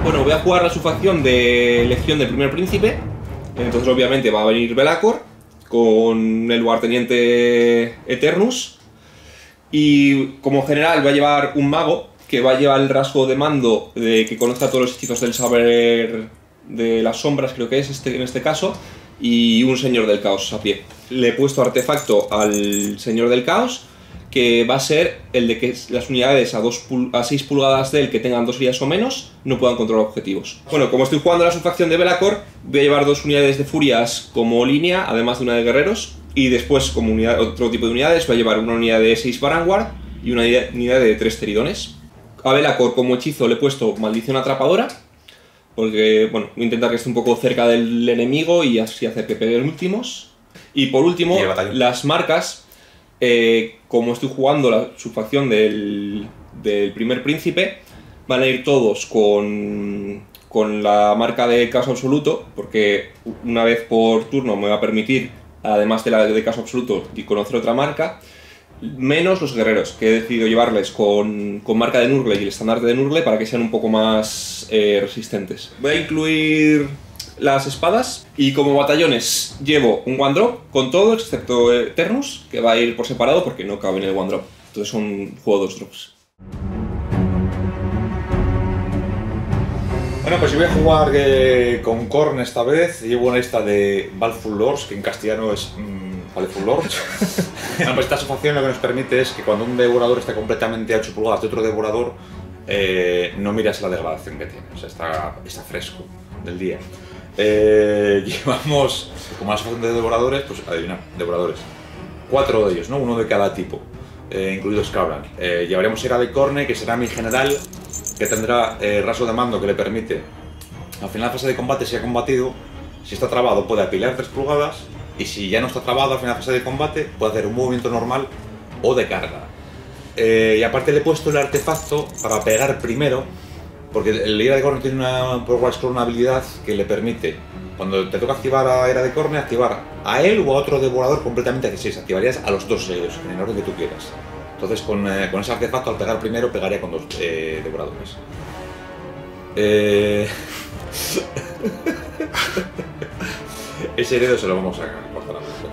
Bueno, voy a jugar la subfacción de Legión del Primer Príncipe. Entonces obviamente va a venir Belacor con el lugarteniente Eternus. Y como general va a llevar un mago que va a llevar el rasgo de mando de que conozca todos los hechizos del saber de las sombras, creo que es en este caso, y un señor del caos a pie. Le he puesto artefacto al señor del caos, que va a ser el de que las unidades a 6 pulgadas de él que tengan 2 heridas o menos no puedan controlar objetivos. Bueno, como estoy jugando la subfacción de Belacor, voy a llevar 2 unidades de furias como línea, además de una de guerreros, y después como otro tipo de unidades voy a llevar una unidad de 6 Varanguard y una unidad de 3 Teridones. A Belacor como hechizo le he puesto maldición atrapadora, porque bueno, voy a intentar que esté un poco cerca del enemigo y así hacer que pegue últimos. Y por último, las marcas, como estoy jugando la subfacción del Primer Príncipe, van a ir todos con la marca de caos absoluto, porque una vez por turno me va a permitir, además de la de caos absoluto, conocer otra marca, menos los guerreros, que he decidido llevarles con marca de Nurgle y el estandarte de Nurgle para que sean un poco más resistentes. Voy a incluir las espadas y como batallones llevo un one drop con todo excepto Eternus, que va a ir por separado porque no cabe en el one drop. Entonces son juego 2 drops. Bueno, pues yo voy a jugar con Khorne esta vez. Llevo una lista de Baleful Lords, que en castellano es Baleful Lords. Bueno, pues esta subfacción lo que nos permite es que cuando un devorador esté completamente a 8 pulgadas de otro devorador, no miras la degradación que tiene, o sea, está fresco del día. Llevamos, como la subfacción de devoradores, pues adivina, devoradores. 4 de ellos, ¿no? Uno de cada tipo, incluido Scabran. Llevaremos Era de Khorne, que será mi general, que tendrá rasgo de mando que le permite, al final de la fase de combate, si ha combatido, si está trabado puede apilar 3 pulgadas, y si ya no está trabado al final de la fase de combate, puede hacer un movimiento normal o de carga. Y aparte le he puesto el artefacto para pegar primero, porque el Era de Khorne tiene una habilidad que le permite, cuando te toca activar a Era de Khorne, activar a él o a otro devorador completamente a 16. Activarías a los 2 ellos, en el orden que tú quieras. Entonces con ese artefacto, al pegar primero, pegaría con 2 devoradores. Ese heredo se lo vamos a cortar a la mejor.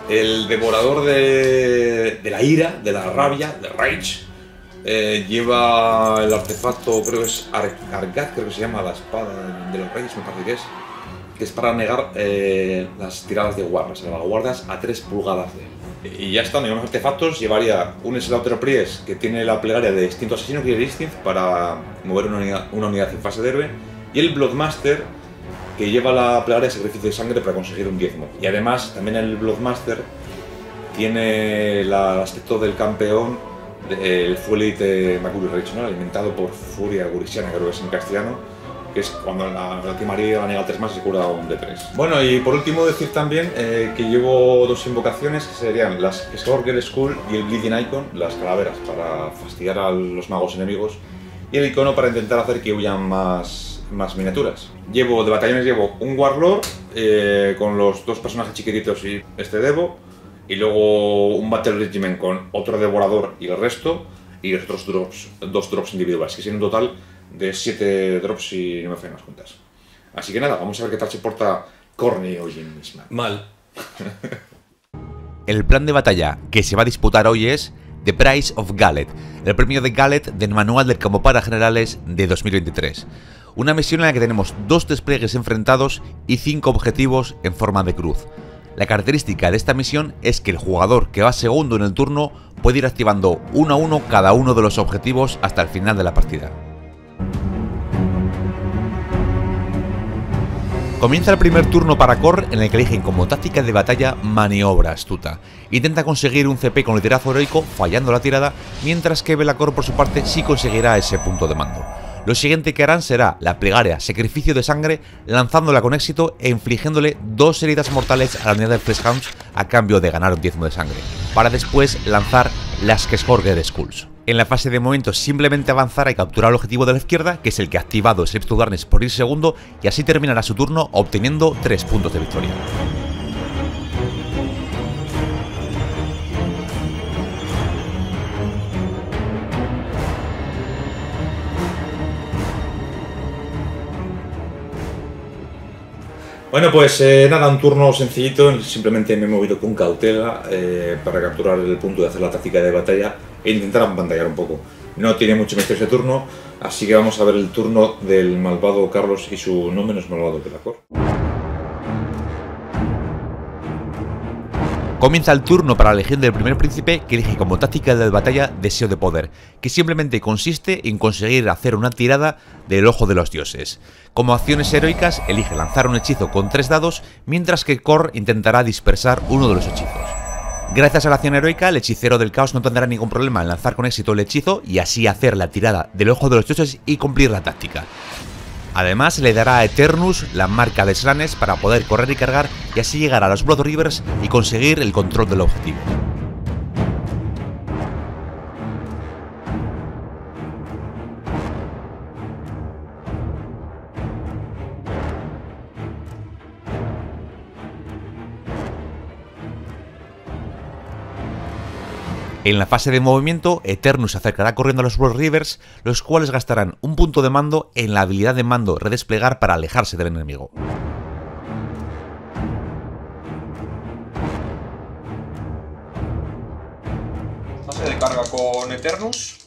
El devorador de la ira, de la rabia, de Rage, lleva el artefacto, creo que es Argat, creo que se llama la espada de los reyes, me parece que es para negar las tiradas de guardas, salvaguardas a 3 pulgadas de él. Y ya está, no llevamos artefactos. Llevaría un Slaughter Priest que tiene la plegaria de Instinto Asesino, que es Instinct, para mover una unidad en fase de héroe, y el Bloodmaster, que lleva la plegaria de Sacrificio de Sangre para conseguir un diezmo. Y además, también el Bloodmaster tiene el aspecto del campeón, el Fuelite Maguri Rage, ¿no? Alimentado por Furia Gurisiana, creo que es en castellano, que es cuando la ultimaría la nega 3 más y se cura un D3. Bueno, y por último decir también que llevo 2 invocaciones, que serían las Scourger Skull y el Bleeding Icon, las calaveras, para fastidiar a los magos enemigos, y el icono para intentar hacer que huyan más miniaturas. De batallones llevo un Warlord con los 2 personajes chiquititos y este Devo, y luego un Battle Regiment con otro Devorador y el resto, y los otros 2 drops individuales, que son un total de 7 drops si no me fallan las cuentas. Así que nada, vamos a ver qué tal se porta Khorne hoy en misma. Mal. El plan de batalla que se va a disputar hoy es The Prize of Gallet, el premio de Gallet del Manual del Campo para Generales de 2023. Una misión en la que tenemos 2 despliegues enfrentados y 5 objetivos en forma de cruz. La característica de esta misión es que el jugador que va segundo en el turno puede ir activando uno a uno cada uno de los objetivos hasta el final de la partida. Comienza el primer turno para Khorne, en el que eligen como táctica de batalla maniobra astuta. Intenta conseguir un CP con liderazgo heroico, fallando la tirada, mientras que Belacor por su parte sí conseguirá ese punto de mando. Lo siguiente que harán será la plegaria Sacrificio de Sangre, lanzándola con éxito e infligiéndole 2 heridas mortales a la unidad de Fleshhounds a cambio de ganar un diezmo de sangre, para después lanzar las Scourger Skulls. En la fase de movimiento simplemente avanzará y capturar el objetivo de la izquierda, que es el que ha activado Sleep to Darkness por ir segundo, y así terminará su turno obteniendo 3 puntos de victoria. Bueno, pues nada, un turno sencillito, simplemente me he movido con cautela para capturar el punto de hacer la táctica de batalla e intentar apantallar un poco. No tiene mucho misterio ese turno, así que vamos a ver el turno del malvado Carlos y su no menos malvado Belacor. Comienza el turno para la Legión del Primer Príncipe, que elige como táctica de batalla Deseo de Poder, que simplemente consiste en conseguir hacer una tirada del Ojo de los Dioses. Como acciones heroicas, elige lanzar un hechizo con 3 dados, mientras que Kor intentará dispersar uno de los hechizos. Gracias a la acción heroica, el hechicero del caos no tendrá ningún problema en lanzar con éxito el hechizo y así hacer la tirada del Ojo de los Dioses y cumplir la táctica. Además, le dará a Eternus la marca de Slanes para poder correr y cargar y así llegar a los Blood Rivers y conseguir el control del objetivo. En la fase de movimiento, Eternus se acercará corriendo a los Blood Rivers, los cuales gastarán un punto de mando en la habilidad de mando redesplegar para alejarse del enemigo. Fase de carga con Eternus.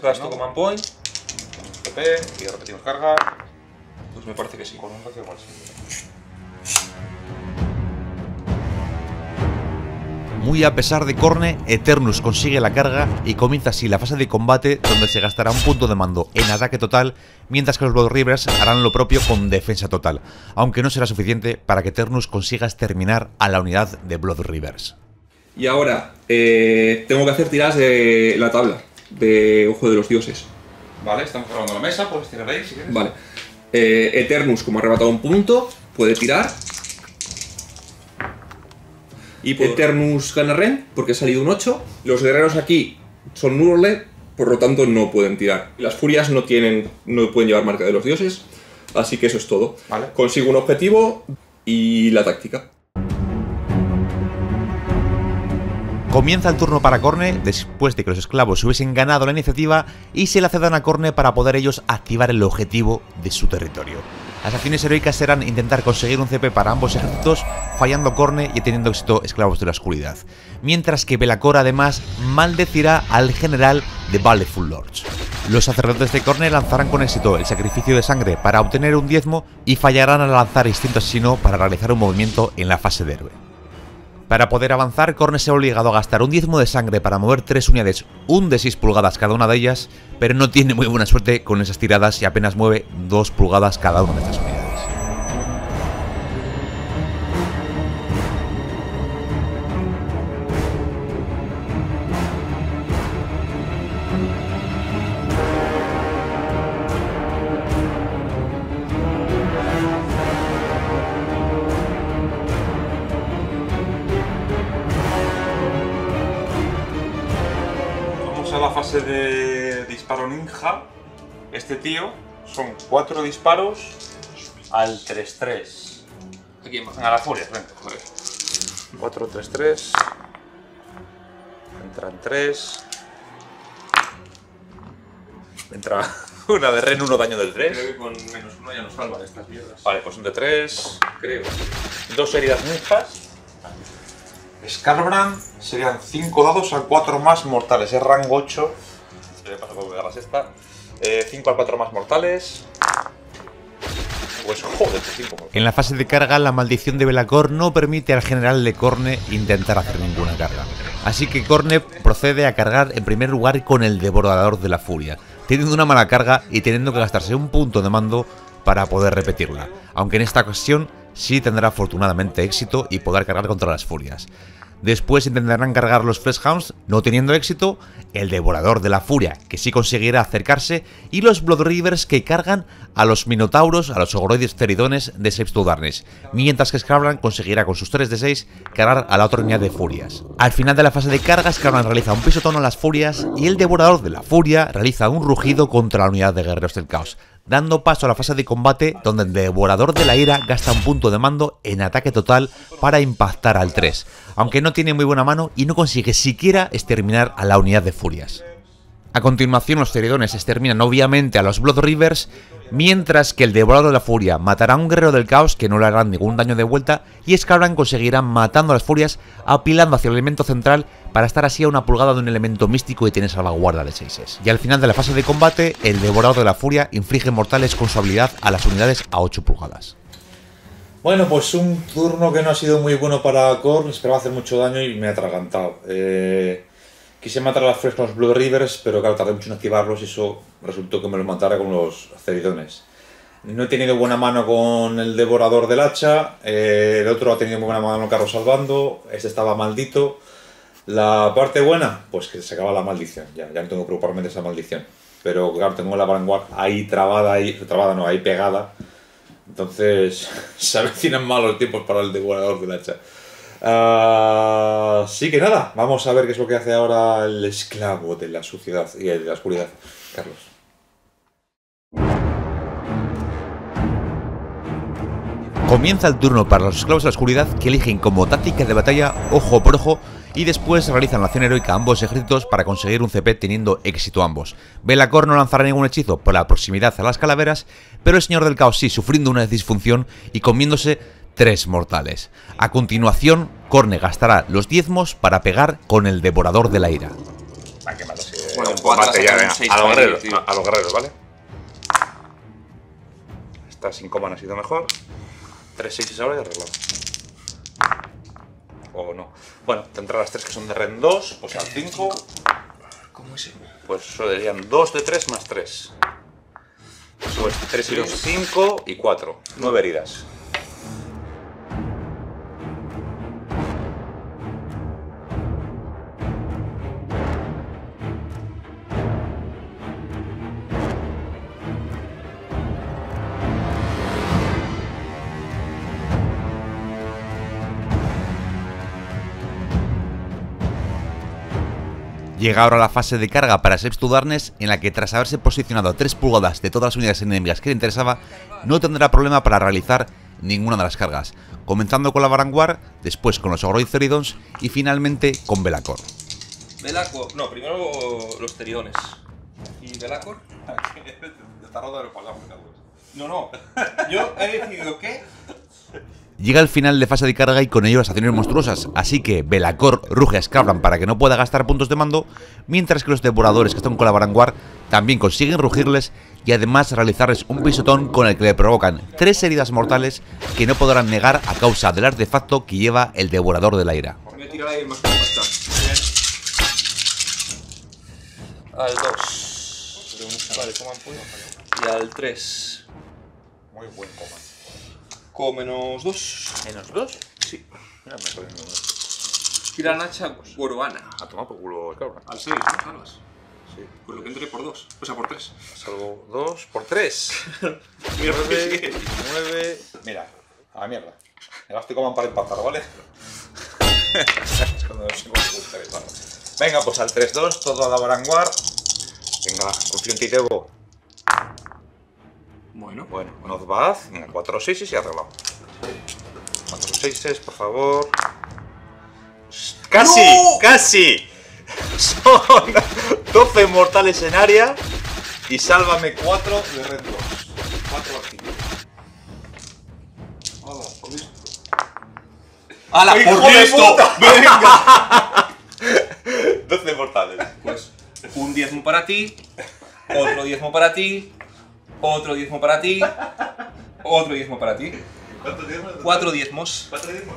Gasto Command Point. PP y repetimos carga. Pues me parece que sí. Con un gasto igual sí. Muy a pesar de Khorne, Eternus consigue la carga y comienza así la fase de combate, donde se gastará un punto de mando en ataque total, mientras que los Blood Rivers harán lo propio con defensa total, aunque no será suficiente para que Eternus consiga exterminar a la unidad de Blood Rivers. Y ahora, tengo que hacer tiradas de la tabla de Ojo de los Dioses. Vale, estamos grabando la mesa, puedes tirar ahí si quieres. Vale. Eternus, como ha arrebatado un punto, puede tirar. Y Eternus gana Ren, porque ha salido un 8. Los guerreros aquí son Nurgle, por lo tanto no pueden tirar. Las furias no pueden llevar marca de los dioses, así que eso es todo. Vale. Consigo un objetivo y la táctica. Comienza el turno para Khorne, después de que los esclavos hubiesen ganado la iniciativa y se la cedan a Khorne para poder ellos activar el objetivo de su territorio. Las acciones heroicas serán intentar conseguir un CP para ambos ejércitos, fallando Khorne y teniendo éxito Esclavos de la Oscuridad. Mientras que Belacor además maldecirá al general de Baleful Lords. Los sacerdotes de Khorne lanzarán con éxito el sacrificio de sangre para obtener un diezmo y fallarán al lanzar instinto asesino para realizar un movimiento en la fase de héroe. Para poder avanzar, Khorne se ha obligado a gastar un diezmo de sangre para mover 3 unidades, un de 6 pulgadas cada una de ellas, pero no tiene muy buena suerte con esas tiradas y apenas mueve 2 pulgadas cada una de estas unidades. A la fase de disparo ninja. Este tío son 4 disparos al 3-3. Aquí en A la furia, venga, joder. 4-3-3. Entran 3. Entra una de Ren, 1 daño del 3. Creo que con -1 ya nos salvan estas mierdas. Vale, pues un de 3. Creo. 2 heridas ninjas. Scarbrand serían 5 dados a 4 más mortales. Es rango 8. Le paso por pegar la sexta. 5 a 4 más mortales. Pues joder, 5. En la fase de carga, la maldición de Belacor no permite al general de Khorne intentar hacer ninguna carga. Así que Khorne procede a cargar en primer lugar con el Devorador de la Furia, teniendo una mala carga y teniendo que gastarse un punto de mando para poder repetirla, aunque en esta ocasión sí tendrá afortunadamente éxito y podrá cargar contra las furias. Después intentarán cargar los Fleshhounds, no teniendo éxito, el Devorador de la Furia, que sí conseguirá acercarse, y los Blood Rivers, que cargan a los Minotauros, a los Ogroides Ceridones de Slaves to Darkness, mientras que Scarbrand conseguirá con sus 3 de 6 cargar a la otra unidad de Furias. Al final de la fase de carga, Scarbrand realiza un pisotón a las Furias, y el Devorador de la Furia realiza un rugido contra la unidad de Guerreros del Caos, dando paso a la fase de combate, donde el Devorador de la Ira gasta un punto de mando en ataque total para impactar al 3, aunque no tiene muy buena mano y no consigue siquiera exterminar a la unidad de Furias. A continuación, los Ceridones exterminan obviamente a los Blood Rivers mientras que el Devorador de la Furia matará a un guerrero del caos que no le hará ningún daño de vuelta, y Scabran conseguirá matando a las furias, apilando hacia el elemento central para estar así a una pulgada de un elemento místico y tiene salvaguarda de 6. Y al final de la fase de combate, el Devorador de la Furia inflige mortales con su habilidad a las unidades a 8 pulgadas. Bueno, pues un turno que no ha sido muy bueno para Khorne, esperaba hacer mucho daño y me he atragantado. Quise matar a las furias con los Blood Rivers, pero claro, tardé mucho en activarlos y eso resultó que me los matara con los Ceridones. No he tenido buena mano con el Devorador del Hacha, el otro ha tenido muy buena mano con el Carro Salvando, este estaba maldito. La parte buena, pues que se acaba la maldición, ya no tengo que preocuparme de esa maldición. Pero claro, tengo la Vanguard ahí ahí pegada. Entonces se avecinan malos tiempos para el Devorador del Hacha. Sí que nada, vamos a ver qué es lo que hace ahora el esclavo de la suciedad y de la oscuridad, Carlos. Comienza el turno para los esclavos de la oscuridad, que eligen como táctica de batalla ojo por ojo y después realizan la acción heroica a ambos ejércitos para conseguir un CP teniendo éxito ambos. Be'lakor no lanzará ningún hechizo por la proximidad a las calaveras, pero el Señor del Caos sí, sufriendo una disfunción y comiéndose 3 mortales. A continuación, Khorne gastará los diezmos para pegar con el Devorador de la Ira. Va, qué malo, sí. Bueno, Un combate ya, venga, a los guerreros, tío. a los guerreros, ¿vale? Esta sin coman ha sido mejor. 3-6 ahora y arreglado. O no. Bueno, tendrá las 3 que son de Ren 2, pues al 5. ¿Cómo es? Pues serían 2 de 3 más 3. Pues 3 y 2, 5 y 4. 9 heridas. Llega ahora la fase de carga para Slaves to Darkness, en la que tras haberse posicionado a 3 pulgadas de todas las unidades enemigas que le interesaba, no tendrá problema para realizar ninguna de las cargas, comenzando con la Vanguard, después con los Ogroid Ceridons y finalmente con Be'lakor. Be'lakor, no, primero los Ceridones. ¿Y Be'lakor? Está roto de los palabras, No, yo he decidido que... Llega el final de fase de carga y con ello las acciones monstruosas, así que Be'lakor ruge a Scabran para que no pueda gastar puntos de mando, mientras que los devoradores que están con la Vanguard también consiguen rugirles y además realizarles un pisotón con el que le provocan 3 heridas mortales que no podrán negar a causa del artefacto que lleva el Devorador de la Ira. Voy a tirar ahí más que basta. Al 2. Vale, coman pues. Y al 3. Muy buen coman. Con menos 2. ¿Menos 2? Sí. Mira, me ponen menos. Tira Nacha Goroana. A tomar por culo el cabrón. Al 6, ¿no? Salvas. Sí. Con lo que entre por 2. O sea, por 3. Salvo 2 por 3. Mira, 9, 9. Mira, a la mierda. Me gasto coman para empatar, ¿vale? Es cuando no sé cómo me gusta evitar. Venga, pues al 3-2, todo a la Vanguard. Venga, confío en ti, Tebo. Bueno. Bueno, nos va. Venga, 4-6 y se ha arreglado. 4-6, por favor. ¡Casi! ¡No! ¡Casi! Son 12 mortales en área. Y sálvame 4 de Red 2. 4 al 5. ¡Hala, por listo! ¡Hala, ¡Hijo por de listo! puta! ¡Venga! 12 mortales. Pues un diezmo para ti, otro diezmo para ti, otro diezmo para ti, otro diezmo para ti. ¿Cuántos diezmos? 4 diezmos. 4 diezmos.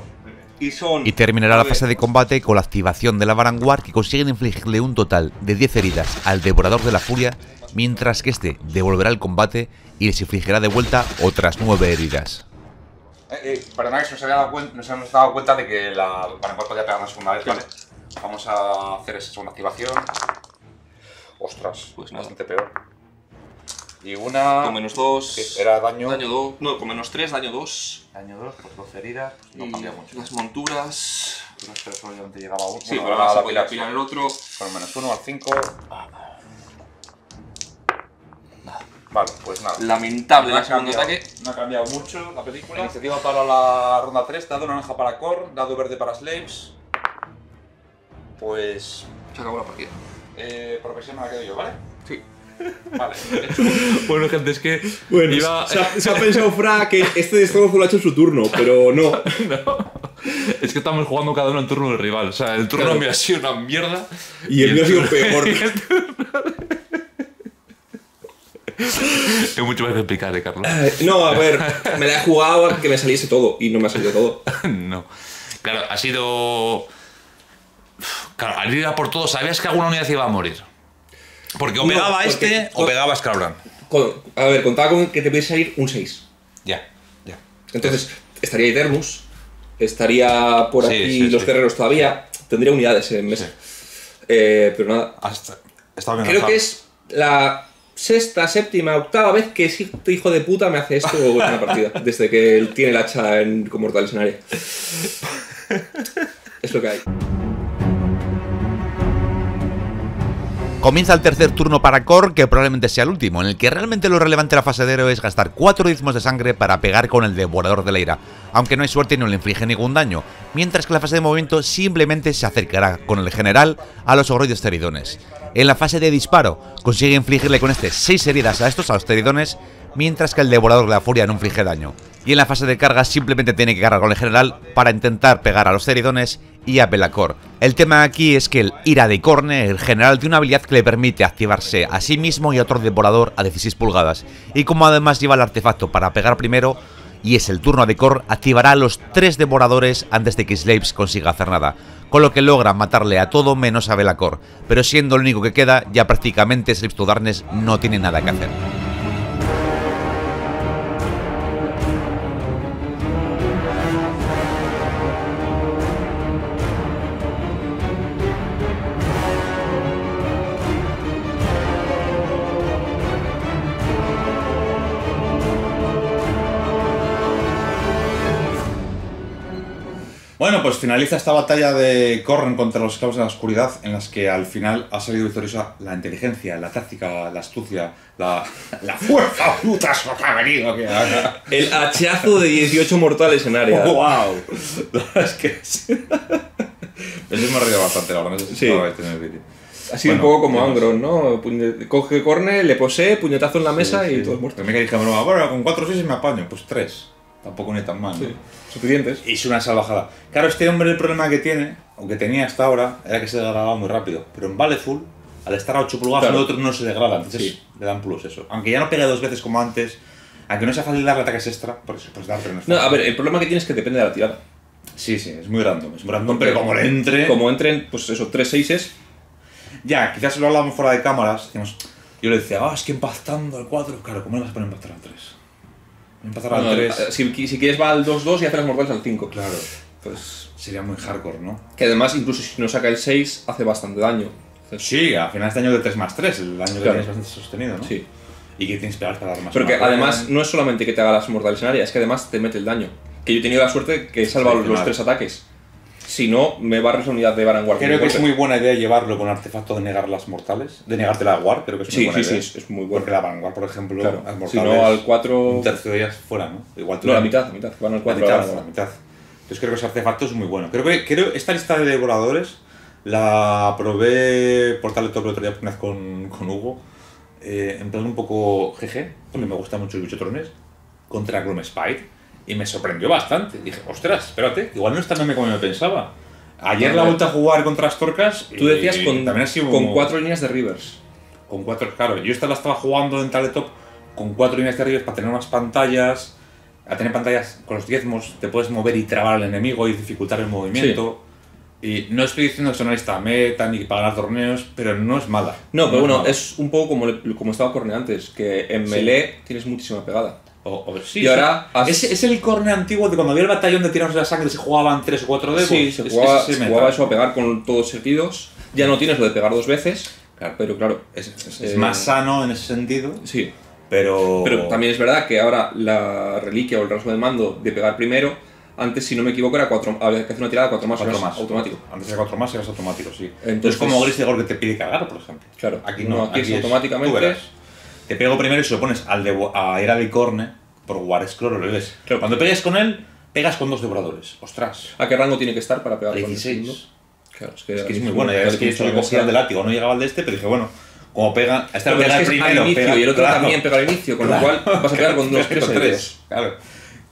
Y son... Y terminará la fase de combate con la activación de la Vanguard, que consiguen infligirle un total de 10 heridas al Devorador de la Furia, mientras que este devolverá el combate y les infligirá de vuelta otras 9 heridas. Perdona que nos hemos dado cuenta de que la Vanguard podía pegar la segunda vez, ¿vale? Vamos a hacer esa segunda activación. Ostras, Pues nada. bastante peor. Y una... Con menos 2. que era daño... Daño 2. No, con menos 3, daño 2. Daño 2, pues 12 heridas, pues no Y cambia mucho. las monturas. Pero esto solamente llegaba a 1. Sí, pero ahora se puede apilar el otro. Con menos 1 al 5. Vale, pues nada. Lamentable No ha el segundo cambiado- ataque. No ha cambiado mucho la película. Iniciativa para la ronda 3, dado naranja para Khorne, dado verde para Slaves. Pues... Se acabó la partida. profesión me la quedo yo, ¿vale? Sí. Vale. Bueno, gente, es que Bueno, iba... se ha pensado Fra que este destrozo lo ha hecho en su turno, pero no. No. Es que estamos jugando cada uno en turno del rival. O sea, el turno Claro. me ha sido una mierda. Y el mío ha sido peor. Hay mucho más que explicar, Carlos. No, a ver, me la he jugado a que me saliese todo y no me ha salido todo. No. Claro, ha sido... Claro, al ir a por todo, sabías que alguna unidad iba a morir. Porque o No, pegaba a porque- este o pegaba a Scalabran. A ver, contaba con que te pudiese salir un 6. Ya, ya. Entonces, estaría Eternus, estaría por Sí, aquí sí, los sí. guerreros todavía, tendría unidades en mesa. Pero nada, Estaba bien creo bajado. que es la sexta, séptima, octava vez que este hijo de puta me hace esto en una partida, desde que él tiene el hacha con mortales en área. Es lo que hay. Comienza el tercer turno para Khor, que probablemente sea el último, en el que realmente lo relevante de la fase de héroe es gastar 4 diezmos de sangre para pegar con el Devorador de la Ira, aunque no hay suerte y no le inflige ningún daño, mientras que la fase de movimiento simplemente se acercará con el general a los ogroides teridones. En la fase de disparo, consigue infligirle con este 6 heridas a los teridones, mientras que el Devorador de la Furia no inflige daño. Y en la fase de carga simplemente tiene que cargar con el general para intentar pegar a los teridones y a Be'lakor. El tema aquí es que el Ira de Khorne, el general, tiene una habilidad que le permite activarse a sí mismo y a otro devorador a 16 pulgadas. Y como además lleva el artefacto para pegar primero, y es el turno de Khor, activará a los 3 devoradores antes de que Slaves consiga hacer nada, con lo que logra matarle a todo menos a Be'lakor, pero siendo el único que queda, ya prácticamente Slaves to Darkness no tiene nada que hacer. Bueno, pues finaliza esta batalla de Khorne contra los esclavos de la oscuridad, en las que al final ha salido victoriosa la inteligencia, la táctica, la astucia, la fuerza bruta es lo que ha venido. El hachazo de 18 mortales en área. ¡Wow! La verdad es que sí. Eso me ha reído bastante, la verdad. No sé si Sí. lo vais a tener el vídeo. Ha sido un Bueno, poco como digamos. Angron, ¿no? Coge Khorne, le posee, puñetazo en la mesa Sí, y sí. todos muertos. También que dije, bueno, con 4 o 6 me apaño. Pues 3. Tampoco ni tan mal, ¿no? Sí, suficientes. Y es una salvajada. Claro, este hombre el problema que tiene, o que tenía hasta ahora, era que se degradaba muy rápido. Pero en Valeful, al estar a 8 pulgadas, Claro. el otro no se degrada. Entonces Sí. le dan plus eso. Aunque ya no pega 2 veces como antes, aunque no sea fácil darle ataques extra, por eso, pues darte no es No, fácil. a ver, el problema que tienes es que depende de la tirada. Sí, sí, es muy random. Es muy random, pero como le entre. Como entren, pues eso, 3 6s. Ya, quizás lo hablábamos fuera de cámaras. Decíamos, yo le decía, es que impactando al 4. Claro, ¿cómo le vas a poner impactar al 3? Impactar al 3. Si quieres va al 2-2 y hace las mortales al 5. Claro, Pues sería muy hardcore, ¿no? que además, incluso si no saca el 6, hace bastante daño. Entonces, Sí, al final este año de 3+3, el año que Claro. tienes bastante sostenido, ¿no? sí. Y que tienes pegas para dar más. Pero que una además orden. no es solamente que te haga las mortales en área, es que además te mete el daño. Que yo he tenido la suerte que he salvado Sí, los claro. 3 ataques. Si no, me barres la unidad de Varanguard. Creo que es muy buena idea llevarlo con artefacto de negar las mortales. De negarte la War, creo que es muy Sí, buena sí, idea. sí, es muy Porque bueno. la Vanguard, por ejemplo, Claro. las Si mortales. no, al 4. Un tercio de ellas fuera, ¿no? Igual tú No, la mitad, que van al 4. La mitad. Entonces creo que ese artefacto es muy bueno. Creo esta lista de devoradores la probé por tal top el otro día por una vez con Hugo. En plan un poco GG, porque me gusta mucho el bicho trones, contra Gloom Spite. Y me sorprendió bastante. Dije, ostras, espérate, igual no es tan meme como me pensaba. Ayer la vuelta a jugar contra Astorcas. Tú decías y con también ha sido 4 líneas de Rivers. con 4, claro, yo esta la estaba jugando en Tabletop con 4 líneas de arriba para tener unas pantallas. A tener pantallas con los diezmos te puedes mover y trabar al enemigo y dificultar el movimiento. Y no estoy diciendo que sea una lista meta ni para ganar torneos, pero no es mala. No, pero bueno, mala. es un poco como estaba Khorne antes, que en Sí. melee tienes muchísima pegada. Sí, Y ahora has- es el Khorne antiguo de cuando había el batallón de tiranos de la sangre se jugaban 3 o 4 devos. Sí, se Es jugaba, ese se meta. jugaba eso a pegar con todos seguidos. Ya no tienes lo de pegar 2 veces, Claro. pero claro. Es más sano en ese sentido, Sí, pero... pero también es verdad que ahora la reliquia o el rasgo de mando de pegar primero, antes si no me equivoco era 4, había que hacer una tirada 4 más, 4 era más. automático. Antes era 4 más y eras automático, sí. Entonces- Entonces como Gris de Gor que te pide cargar, por ejemplo. Claro, Aquí no, no, aquí es tú automáticamente. verás. Te pego primero y se lo pones a Era de Khorne por War Scroll, lo ves. Claro. Cuando pegues con él, pegas con 2 devoradores. Ostras. ¿A qué rango tiene que estar para pegar A con el 16. segundo? Claro, Es que es muy bueno. Ya ves que yo cogía el de látigo, no llegaba al de este, pero dije, bueno, como pega, este Pero pega es el que es al primero, inicio pega- y el otro claro, también pega al inicio, con claro. lo cual vas a quedar con dos, tres Con heridos. claro.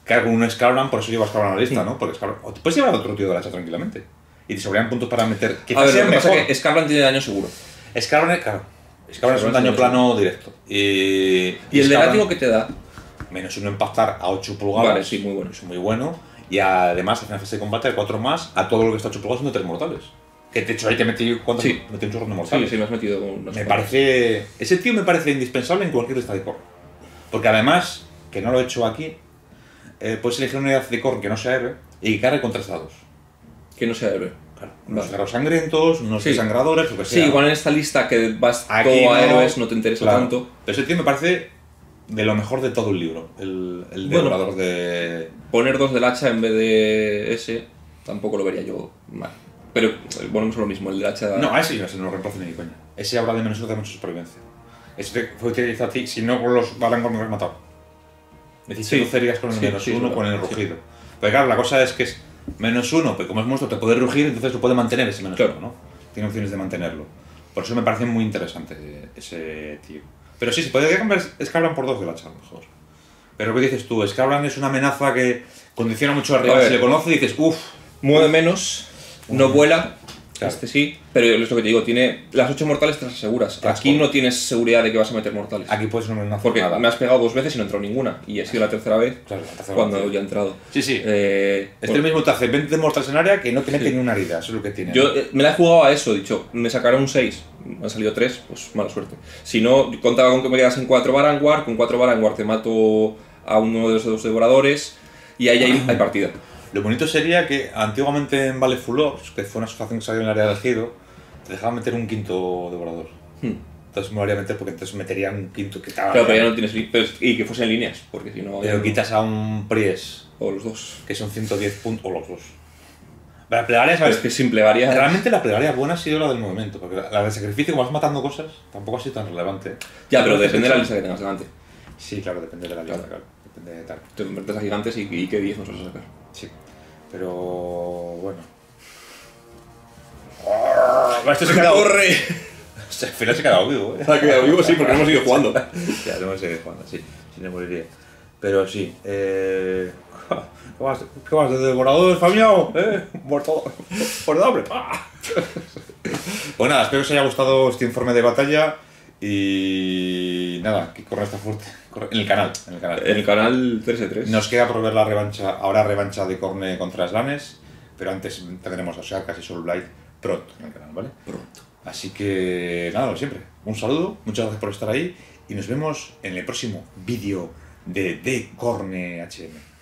Claro, con un Scrabble, por eso llevas Scrabble a la lista, ¿no? Porque Scrabble, o te puedes llevar a otro tío de la hacha tranquilamente. Y te sobran puntos para meter. A Quizás ver, sea lo que pasa mejor. es que Scarlan tiene daño seguro. Scrabble, claro. Scrabble es un Scrabble daño es plano directo. Y ¿Y el de Scrabble, látigo que te da? menos uno impactar a 8 pulgadas. Vale, sí, muy bueno. Es muy bueno. Y además, en la fase de combate, de 4 más a todo lo que está 8 pulgadas son de 3 mortales. Que de hecho ahí te metí. ¿Cuántos? Sí. Metí un chorro de Sí, mortales. sí, me has metido con unas Me cuantas. parece. Ese tío me parece indispensable en cualquier lista de core. Porque además, que no lo he hecho aquí, puedes elegir una unidad de core que no sea héroe y que cargue con 3 dados. Que no sea héroe. Claro, unos Vale. guerreros sangrientos, unos Sí. desangradores, lo que Sí, sea. igual en esta lista que vas Aquí todo a no- héroes no te interesa Claro. tanto. Pero ese tío me parece de lo mejor de todo el libro. El Bueno. devorador de. Poner 2 del hacha en vez de ese tampoco lo vería yo mal. Pero bueno, no es lo mismo, el del hacha... No, a ese yo no lo reemplazo ni de coña. Ese habla de menos uno de mucha supervivencia. Ese fue utilizado a ti, si no con los Barangor me has matado. Necesito Sí. cerías con el Sí, menos sí, es uno verdad. con el rugido. Pero claro, la cosa es que es menos uno, pero como es monstruo te puede rugir, entonces lo puede mantener ese menos Claro. uno, ¿no? Tiene opciones de mantenerlo. Por eso me parece muy interesante ese tío. Pero sí, se podría cambiar Scablan por 2 del hacha, a lo mejor. Pero ¿qué dices tú? Scablan es una amenaza que condiciona mucho al rival. A ver. Si le conoce dices, uff. Mueve menos, no vuela, Claro. este sí, pero es lo que te digo, tiene las 8 mortales te las aseguras. Claro. Aquí no tienes seguridad de que vas a meter mortales. Aquí puedes no amenazar Porque nada. me has pegado 2 veces y no he entrado ninguna. Y ha sido la tercera vez Claro, la tercera cuando vez. ya he entrado. Sí, sí. Bueno, Este mismo te hace 20 mortales en área que no te mete Sí. ni una herida, eso es lo que tiene. yo me la he jugado a eso, he dicho, me sacará un 6, me han salido 3, pues mala suerte. Si no, yo contaba con que me quedas en 4 Barangward, con 4 Barangward te mato a uno de esos 2 devoradores y ahí hay partida. Lo bonito sería que antiguamente en Vale Fulors, que fue una asociación que salió en el área del giro, te dejaban meter un quinto devorador. Entonces me lo haría meter porque entonces meterían un quinto que estaba. Claro, pero ya no tienes y que fuesen líneas, porque si no... Pero quitas a un Pries, O los dos. que son 110 puntos, o los dos. La plegaria, Es ¿sabes? que simple varía. Realmente la plegaria buena ha sido la del movimiento, porque la del sacrificio, como vas matando cosas, tampoco ha sido tan relevante. Ya, pero depende de la lista que tengas delante. Sí, claro, depende de la lista, Claro. claro. Depende de tal. Te metes a gigantes y qué 10 nos vas a sacar. Sí. Pero bueno. Esto se ha quedado. ¡Corre! Al final se ha quedado vivo, Ha quedado vivo, sí, porque no hemos ido jugando. Ya, no hemos seguido jugando, sí. Si no moriría. Pero sí. ¿Qué vas de devorador, Fabián? Muerto por hambre. Pues nada, espero que os haya gustado este informe de batalla. Y nada, que Corne está fuerte. En el canal. En el canal. En el canal 3-3. Nos queda por ver la revancha, ahora revancha de Corne contra Slanes, pero antes tendremos a Sharkas y Soulblight pronto en el canal, ¿vale? Pronto. Así que nada, lo siempre. Un saludo, muchas gracias por estar ahí y nos vemos en el próximo vídeo de Corne HM.